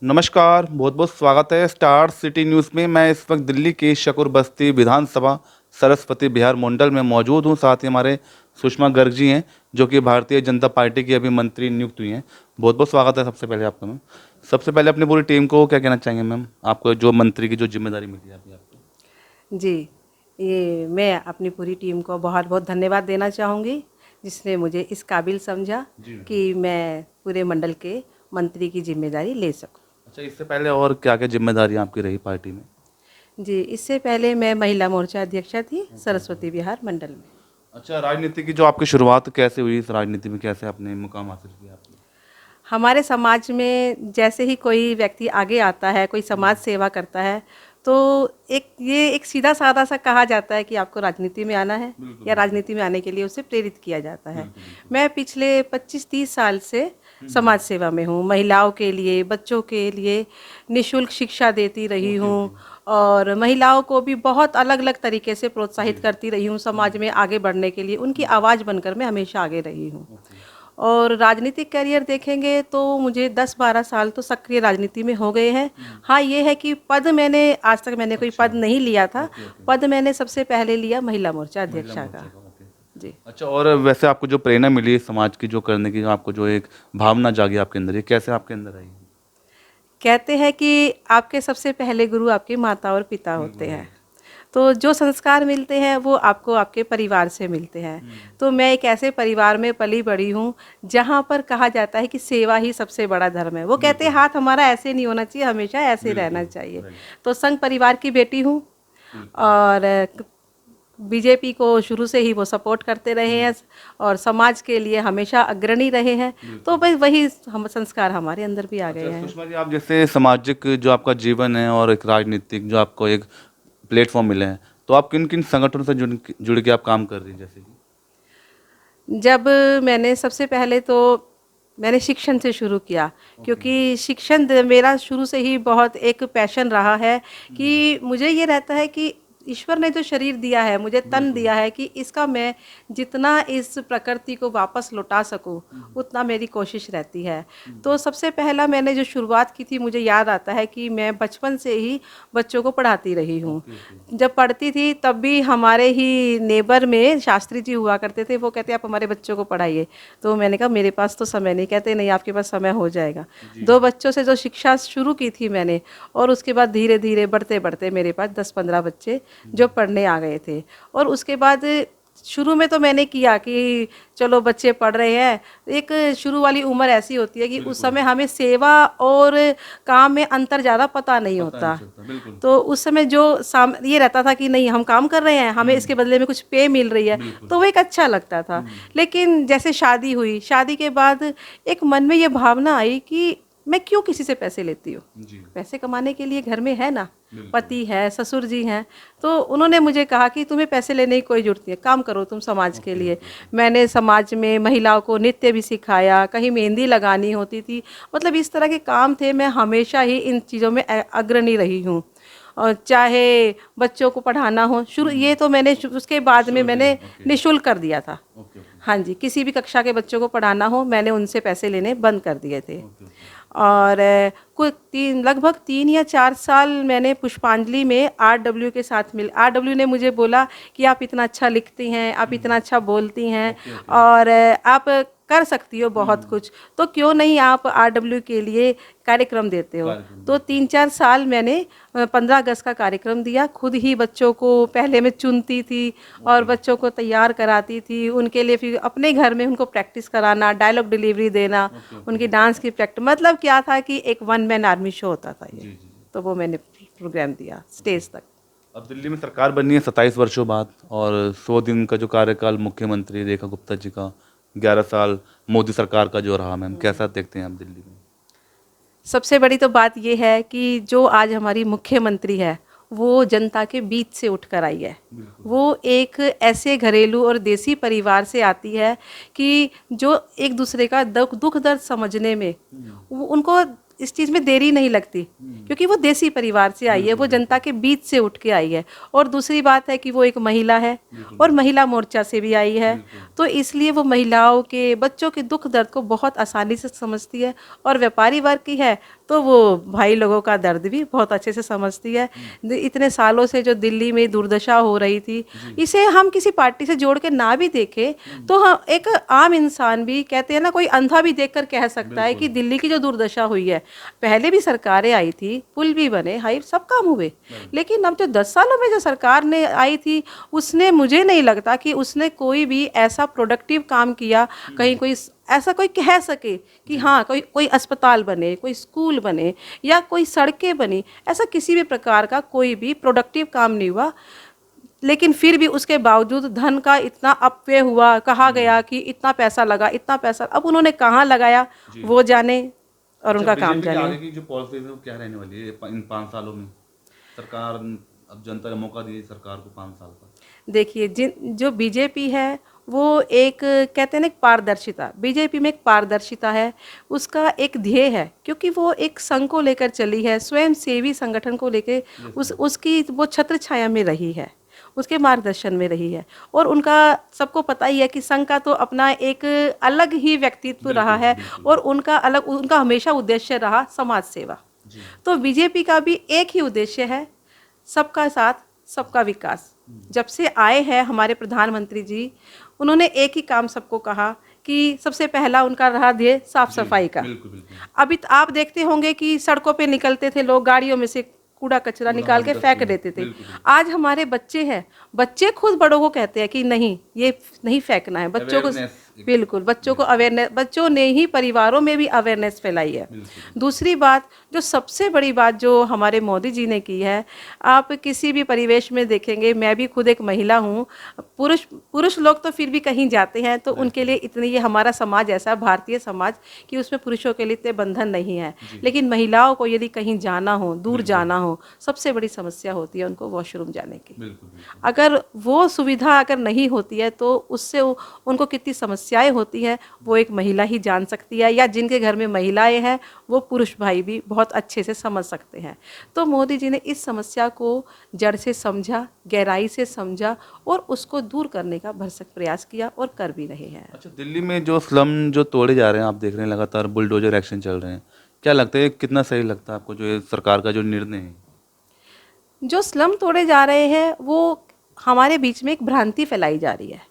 नमस्कार, बहुत बहुत स्वागत है स्टार सिटी न्यूज़ में। मैं इस वक्त दिल्ली की शकूर बस्ती विधानसभा सरस्वती बिहार मंडल में मौजूद हूं। साथ ही हमारे सुषमा गर्ग जी हैं, जो कि भारतीय जनता पार्टी की अभी मंत्री नियुक्त हुई हैं। बहुत बहुत स्वागत है सबसे पहले आपका मैम। सबसे पहले अपनी पूरी टीम को क्या कहना चाहेंगे मैम, आपको जो मंत्री की जो जिम्मेदारी मिली है अभी आपको? जी, ये मैं अपनी पूरी टीम को बहुत बहुत धन्यवाद देना चाहूँगी, जिसने मुझे इस काबिल समझा जी। कि मैं पूरे मंडल के मंत्री की जिम्मेदारी ले सकूँ। अच्छा, इससे पहले और क्या क्या जिम्मेदारी आपकी रही पार्टी में? जी, इससे पहले मैं महिला मोर्चा अध्यक्षा थी सरस्वती बिहार मंडल में। अच्छा, राजनीति की जो आपकी शुरुआत कैसे हुई, इस राजनीति में कैसे आपने मुकाम हासिल किया आपने? हमारे समाज में जैसे ही कोई व्यक्ति आगे आता है, कोई समाज सेवा करता है, तो एक सीधा साधा सा कहा जाता है कि आपको राजनीति में आना है, या राजनीति में आने के लिए उसे प्रेरित किया जाता है। मैं पिछले 25-30 साल से समाज सेवा में हूँ। महिलाओं के लिए, बच्चों के लिए निःशुल्क शिक्षा देती रही हूँ, और महिलाओं को भी बहुत अलग अलग तरीके से प्रोत्साहित करती रही हूँ समाज में आगे बढ़ने के लिए। उनकी आवाज़ बनकर मैं हमेशा आगे रही हूँ। और राजनीतिक करियर देखेंगे तो मुझे 10-12 साल तो सक्रिय राजनीति में हो गए हैं। हाँ, ये है कि पद मैंने आज तक मैंने कोई पद नहीं लिया था। पद मैंने सबसे पहले लिया महिला मोर्चा अध्यक्षा का। जी। अच्छा, और वैसे आपको जो प्रेरणा मिली समाज की जो करने की, आपको जो एक भावना जागी आपके अंदर, ये कैसे आपके अंदर आई? कहते हैं कि आपके सबसे पहले गुरु आपकी माता और पिता होते हैं। तो जो संस्कार मिलते हैं वो आपको आपके परिवार से मिलते हैं। तो मैं एक ऐसे परिवार में पली बड़ी हूँ जहाँ पर कहा जाता है कि सेवा ही सबसे बड़ा धर्म है। वो कहते हैं हाथ हमारा ऐसे नहीं होना चाहिए, हमेशा ऐसे रहना चाहिए। तो संघ परिवार की बेटी हूँ, और बीजेपी को शुरू से ही वो सपोर्ट करते रहे हैं, और समाज के लिए हमेशा अग्रणी रहे हैं। तो भाई वही हम संस्कार हमारे अंदर भी आ गए अच्छा हैं। सुषमा जी, आप जैसे सामाजिक जो आपका जीवन है और एक राजनीतिक जो आपको एक प्लेटफॉर्म मिले हैं, तो आप किन किन संगठनों से जुड़ के आप काम कर रही हैं जैसे कि? जब मैंने सबसे पहले तो मैंने शिक्षण से शुरू किया, क्योंकि शिक्षण मेरा शुरू से ही बहुत एक पैशन रहा है कि मुझे ये रहता है कि ईश्वर ने जो शरीर दिया है, मुझे तन दिया है, कि इसका मैं जितना इस प्रकृति को वापस लौटा सकूं, उतना मेरी कोशिश रहती है। तो सबसे पहला मैंने जो शुरुआत की थी, मुझे याद आता है कि मैं बचपन से ही बच्चों को पढ़ाती रही हूँ। जब पढ़ती थी तब भी हमारे ही नेबर में शास्त्री जी हुआ करते थे, वो कहते आप हमारे बच्चों को पढ़ाइए। तो मैंने कहा मेरे पास तो समय नहीं। कहते नहीं, आपके पास समय हो जाएगा। 2 बच्चों से जो शिक्षा शुरू की थी मैंने, और उसके बाद धीरे धीरे बढ़ते बढ़ते मेरे पास 10-15 बच्चे जो पढ़ने आ गए थे। और उसके बाद शुरू में तो मैंने किया कि चलो बच्चे पढ़ रहे हैं। एक शुरू वाली उम्र ऐसी होती है कि उस समय हमें सेवा और काम में अंतर ज़्यादा पता नहीं होता। तो उस समय जो ये रहता था कि नहीं, हम काम कर रहे हैं, हमें इसके बदले में कुछ पे मिल रही है, तो वो एक अच्छा लगता था। लेकिन जैसे शादी हुई, शादी के बाद एक मन में ये भावना आई कि मैं क्यों किसी से पैसे लेती हूँ। पैसे कमाने के लिए घर में है ना, पति है, ससुर जी हैं। तो उन्होंने मुझे कहा कि तुम्हें पैसे लेने की कोई जरूरत नहीं है, काम करो तुम समाज के लिए। मैंने समाज में महिलाओं को नृत्य भी सिखाया, कहीं मेहंदी लगानी होती थी, मतलब इस तरह के काम थे। मैं हमेशा ही इन चीज़ों में अग्रणी रही हूँ। और चाहे बच्चों को पढ़ाना हो, शुरू ये तो मैंने उसके बाद में मैंने निःशुल्क कर दिया था। हाँ जी, किसी भी कक्षा के बच्चों को पढ़ाना हो, मैंने उनसे पैसे लेने बंद कर दिए थे। और कुछ लगभग 3 या 4 साल मैंने पुष्पांजलि में RW के साथ RW ने मुझे बोला कि आप इतना अच्छा लिखती हैं, आप इतना अच्छा बोलती हैं, और आप कर सकती हो बहुत कुछ, तो क्यों नहीं आप RW के लिए कार्यक्रम देते हो। तो 3-4 साल मैंने 15 अगस्त का कार्यक्रम दिया। खुद ही बच्चों को पहले मैं चुनती थी और बच्चों को तैयार कराती थी, उनके लिए फिर अपने घर में उनको प्रैक्टिस कराना, डायलॉग डिलीवरी देना, उनकी डांस की प्रैक्टिस। मतलब क्या था कि एक 1 मैन आर्मी शो होता था ये। तो वो मैंने प्रोग्राम दिया स्टेज तक। अब दिल्ली में सरकार बननी है 27 वर्षों बाद, और 100 दिन का जो कार्यकाल मुख्यमंत्री रेखा गुप्ता जी का, 11 साल मोदी सरकार का जो रहा, मैम कैसा देखते हैं आप दिल्ली में? सबसे बड़ी तो बात ये है कि जो आज हमारी मुख्यमंत्री है, वो जनता के बीच से उठकर आई है। वो एक ऐसे घरेलू और देसी परिवार से आती है कि जो एक दूसरे का दुख दर्द समझने में उनको इस चीज़ में देरी नहीं लगती, क्योंकि वो देसी परिवार से आई है, वो जनता के बीच से उठ के आई है। और दूसरी बात है कि वो एक महिला है, और महिला मोर्चा से भी आई है। तो इसलिए वो महिलाओं के, बच्चों के दुख दर्द को बहुत आसानी से समझती है। और व्यापारी वर्ग की है तो वो भाई लोगों का दर्द भी बहुत अच्छे से समझती है। इतने सालों से जो दिल्ली में दुर्दशा हो रही थी, इसे हम किसी पार्टी से जोड़ के ना भी देखें तो हम एक आम इंसान भी, कहते हैं ना, कोई अंधा भी देखकर कह सकता है कि दिल्ली की जो दुर्दशा हुई है, पहले भी सरकारें आई थी, पुल भी बने, हाई सब काम हुए, लेकिन अब जो 10 सालों में जो सरकार ने आई थी, उसने, मुझे नहीं लगता कि उसने कोई भी ऐसा प्रोडक्टिव काम किया, कहीं कोई ऐसा कोई कह सके कि हाँ कोई कोई अस्पताल बने, कोई स्कूल बने या कोई सड़कें बनी, ऐसा किसी भी प्रकार का कोई भी प्रोडक्टिव काम नहीं हुआ। लेकिन फिर भी उसके बावजूद धन का इतना अपव्यय हुआ, कहा गया कि इतना पैसा लगा, इतना पैसा, अब उन्होंने कहाँ लगाया वो जाने और उनका काम बीजेपी के जाने। आगे की जो पॉलिसी है वो क्या रहने वाली है इन 5 सालों में? सरकार, अब जनता ने मौका दिया सरकार को 5 साल का। देखिए, जिन जो बीजेपी है वो एक, कहते हैं ना, एक पारदर्शिता, बीजेपी में एक पारदर्शिता है, उसका एक ध्येय है, क्योंकि वो एक संघ को लेकर चली है, स्वयं सेवी संगठन को लेकर उसकी वो छत्र छाया में रही है, उसके मार्गदर्शन में रही है। और उनका सबको पता ही है कि संघ का तो अपना एक अलग ही व्यक्तित्व रहा है और उनका अलग, उनका हमेशा उद्देश्य रहा समाज सेवा। तो बीजेपी का भी एक ही उद्देश्य है, सबका साथ सबका विकास। जब से आए हैं हमारे प्रधानमंत्री जी, उन्होंने एक ही काम सबको कहा कि सबसे पहला उनका रहा ध्येय साफ सफाई का। बिल्कुल बिल्कुल। अभी आप देखते होंगे कि सड़कों पे निकलते थे लोग, गाड़ियों में से कूड़ा कचरा निकाल के फेंक देते थे। आज हमारे बच्चे हैं, बच्चे खुद बड़ों को कहते हैं कि नहीं, ये नहीं फेंकना है। बच्चों को, बिल्कुल, बच्चों को अवेयरनेस, बच्चों ने ही परिवारों में भी अवेयरनेस फैलाई है। दूसरी बात, जो सबसे बड़ी बात जो हमारे मोदी जी ने की है, आप किसी भी परिवेश में देखेंगे, मैं भी खुद एक महिला हूँ, पुरुष लोग तो फिर भी कहीं जाते हैं तो उनके लिए इतनी, ये हमारा समाज ऐसा, भारतीय समाज, कि उसमें पुरुषों के लिए इतने बंधन नहीं है, लेकिन महिलाओं को यदि कहीं जाना हो, दूर जाना हो, सबसे बड़ी समस्या होती है उनको वॉशरूम जाने की। अगर वो सुविधा अगर नहीं होती है तो उससे उनको कितनी समस्याएं होती हैं वो एक महिला ही जान सकती है, या जिनके घर में महिलाएं हैं वो पुरुष भाई भी बहुत अच्छे से समझ सकते हैं। तो मोदी जी ने इस समस्या को जड़ से समझा, गहराई से समझा और उसको दूर करने का भरसक प्रयास किया और कर भी रहे हैं। अच्छा, दिल्ली में जो स्लम जो तोड़े जा रहे हैं, आप देख रहे हैं लगातार बुलडोजर एक्शन चल रहे हैं, क्या लगता है कितना सही लगता है आपको जो ये सरकार का जो निर्णय है? जो स्लम तोड़े जा रहे हैं वो हमारे बीच में एक भ्रांति फैलाई जा रही है।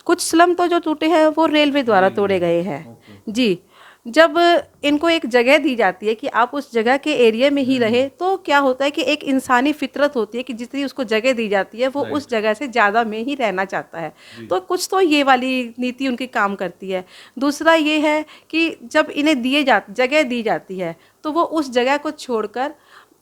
कुछ स्लम तो जो टूटे हैं वो रेलवे द्वारा तोड़े गए हैं जी। जब इनको एक जगह दी जाती है कि आप उस जगह के एरिया में ही रहे, तो क्या होता है कि एक इंसानी फितरत होती है कि जितनी उसको जगह दी जाती है वो उस जगह से ज़्यादा में ही रहना चाहता है। तो कुछ तो ये वाली नीति उनकी काम करती है। दूसरा ये है कि जब इन्हें जगह दी जाती है तो वो उस जगह को छोड़कर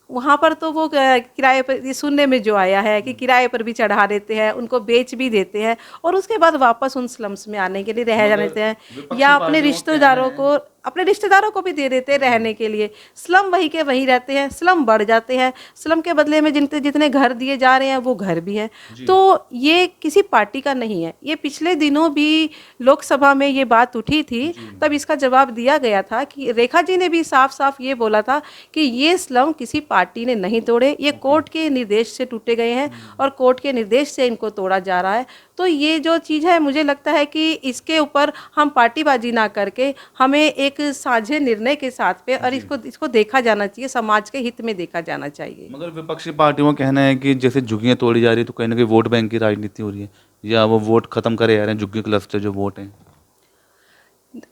वहाँ पर, तो वो किराए पर, ये सुनने में जो आया है कि किराए पर भी चढ़ा देते हैं, उनको बेच भी देते हैं और उसके बाद वापस उन स्लम्स में आने के लिए रह जाने देते हैं, या अपने रिश्तेदारों को भी दे देते हैं रहने के लिए। स्लम वहीं के वहीं रहते हैं, स्लम बढ़ जाते हैं, स्लम के बदले में जितने घर दिए जा रहे हैं वो घर भी हैं। तो ये किसी पार्टी का नहीं है। ये पिछले दिनों भी लोकसभा में ये बात उठी थी, तब इसका जवाब दिया गया था कि रेखा जी ने भी साफ साफ ये बोला था कि ये स्लम किसी पार्टी ने नहीं तोड़े, ये कोर्ट के निर्देश से टूटे गए हैं और कोर्ट के निर्देश से इनको तोड़ा जा रहा है। तो ये जो चीज़ है, मुझे लगता है कि इसके ऊपर हम पार्टीबाजी ना करके हमें एक साझे निर्णय के साथ पे, और इसको देखा जाना चाहिए, समाज के हित में देखा जाना चाहिए। मगर विपक्षी पार्टियों का कहना है कि जैसे झुग्गियां तोड़ी जा रही है तो कहीं ना कहीं वोट बैंक की राजनीति हो रही है, या वो वोट खत्म करे जा रहे हैं, झुग्गी क्लस्टर जो वोट हैं।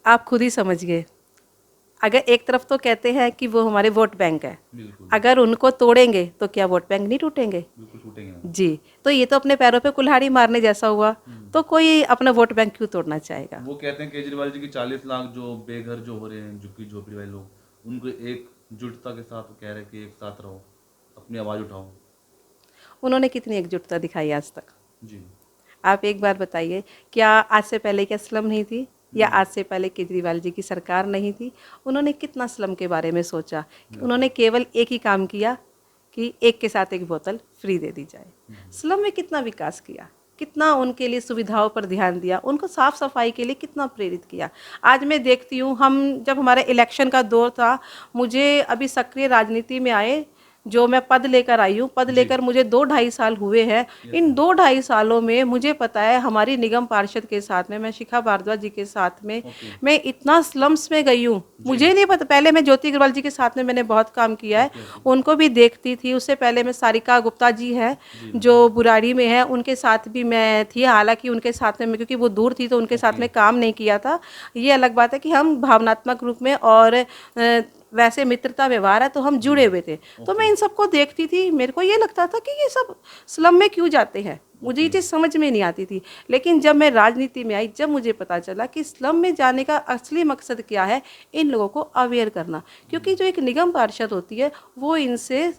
आप खुद ही समझिए, अगर एक तरफ तो कहते हैं कि वो हमारे वोट बैंक है, अगर उनको तोड़ेंगे तो क्या वोट बैंक नहीं टूटेंगे? बिल्कुल टूटेंगे ना। जी, तो ये तो अपने पैरों पे कुल्हाड़ी मारने जैसा हुआ। तो कोई अपना वोट बैंक क्यों तोड़ना चाहेगा? वो कहते हैं केजरीवाल जी की 40 लाख जो बेघर जो हो रहे हैं, झुग्गी झोपड़ी वाले लोग, उनको एकजुटता के साथ कह रहे हैं कि एक साथ रहो, अपनी आवाज़ उठाओ। उन्होंने कितनी एकजुटता दिखाई आज तक? जी, आप एक बार बताइए, क्या आज से पहले क्या स्लम नहीं थी, या आज से पहले केजरीवाल जी की सरकार नहीं थी? उन्होंने कितना स्लम के बारे में सोचा? उन्होंने केवल एक ही काम किया कि एक के साथ एक बोतल फ्री दे दी जाए। स्लम में कितना विकास किया, कितना उनके लिए सुविधाओं पर ध्यान दिया, उनको साफ सफाई के लिए कितना प्रेरित किया। आज मैं देखती हूँ, हम जब हमारे इलेक्शन का दौर था, मुझे अभी सक्रिय राजनीति में आए जो मैं पद लेकर आई हूँ, पद लेकर मुझे 2-2.5 साल हुए हैं। इन 2-2.5 सालों में मुझे पता है हमारी निगम पार्षद के साथ में, मैं शिखा भारद्वाज जी के साथ में, मैं इतना स्लम्स में गई हूँ, मुझे नहीं पता। पहले मैं ज्योति अग्रवाल जी के साथ में मैंने बहुत काम किया है, उनको भी देखती थी। उससे पहले मैं सारिका गुप्ता जी है जो बुराड़ी में है, उनके साथ भी मैं थी। हालांकि उनके साथ में क्योंकि वो दूर थी तो उनके साथ में काम नहीं किया था। ये अलग बात है कि हम भावनात्मक रूप में और वैसे मित्रता व्यवहार है तो हम जुड़े हुए थे। तो मैं इन सबको देखती थी, मेरे को ये लगता था कि ये सब स्लम में क्यों जाते हैं, मुझे ये चीज़ समझ में नहीं आती थी। लेकिन जब मैं राजनीति में आई, जब मुझे पता चला कि स्लम में जाने का असली मकसद क्या है, इन लोगों को अवेयर करना। क्योंकि जो एक निगम पार्षद होती है वो इनसे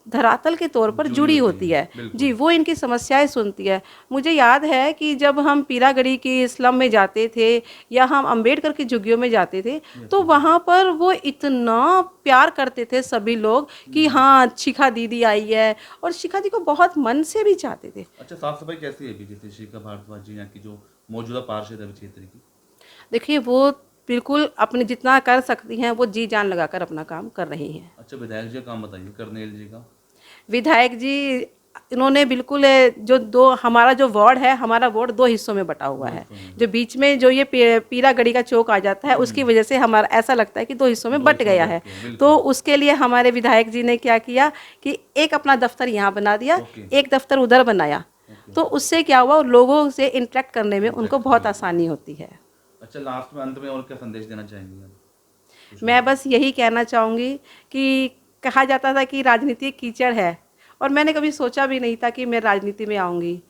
धरातल के तौर पर जुड़ी होती है जी, वो इनकी समस्याएं सुनती है। मुझे याद है कि जब हम पीरागढ़ी की स्लम में जाते थे या हम अंबेडकर की झुग्गियों में जाते थे तो वहाँ पर वो इतना प्यार करते थे सभी लोग कि हाँ शिखा दीदी आई है, और शिखा जी को बहुत मन से भी चाहते थे। अच्छा, साफ सफाई कैसी है अभी, जैसे शिखा भारद्वाज जी यहाँ की जो मौजूदा पार्षद है क्षेत्र की? देखिए वो बिल्कुल अपने जितना कर सकती हैं वो जी जान लगाकर अपना काम कर रही हैं। अच्छा, विधायक जी का काम बताइए, करनेल जी का। विधायक जी इन्होंने बिल्कुल जो दो हमारा जो वार्ड है, हमारा वार्ड 2 हिस्सों में बटा हुआ है। जो बीच में जो ये पीरागढ़ी का चौक आ जाता है उसकी वजह से हमारा ऐसा लगता है कि 2 हिस्सों में बट गया है। तो उसके लिए हमारे विधायक जी ने क्या किया कि एक अपना दफ्तर यहाँ बना दिया, एक दफ्तर उधर बनाया। तो उससे क्या हुआ, लोगों से इंटरेक्ट करने में उनको बहुत आसानी होती है। अच्छा, लास्ट में अंत में और क्या संदेश देना चाहेंगे आप? मैं बस यही कहना चाहूँगी कि कहा जाता था कि राजनीति कीचड़ है, और मैंने कभी सोचा भी नहीं था कि मैं राजनीति में आऊँगी।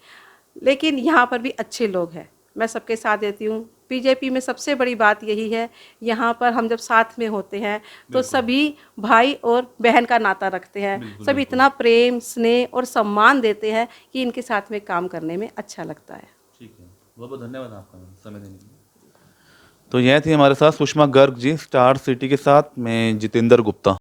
लेकिन यहाँ पर भी अच्छे लोग हैं, मैं सबके साथ देती हूँ। बीजेपी में सबसे बड़ी बात यही है, यहाँ पर हम जब साथ में होते हैं तो सभी भाई और बहन का नाता रखते हैं। सभी इतना प्रेम, स्नेह और सम्मान देते हैं कि इनके साथ में काम करने में अच्छा लगता है। ठीक है, बहुत बहुत धन्यवाद आपका समय देने के लिए। तो यह थी हमारे साथ सुषमा गर्ग जी, स्टार सिटी के साथ मैं जितेंद्र गुप्ता।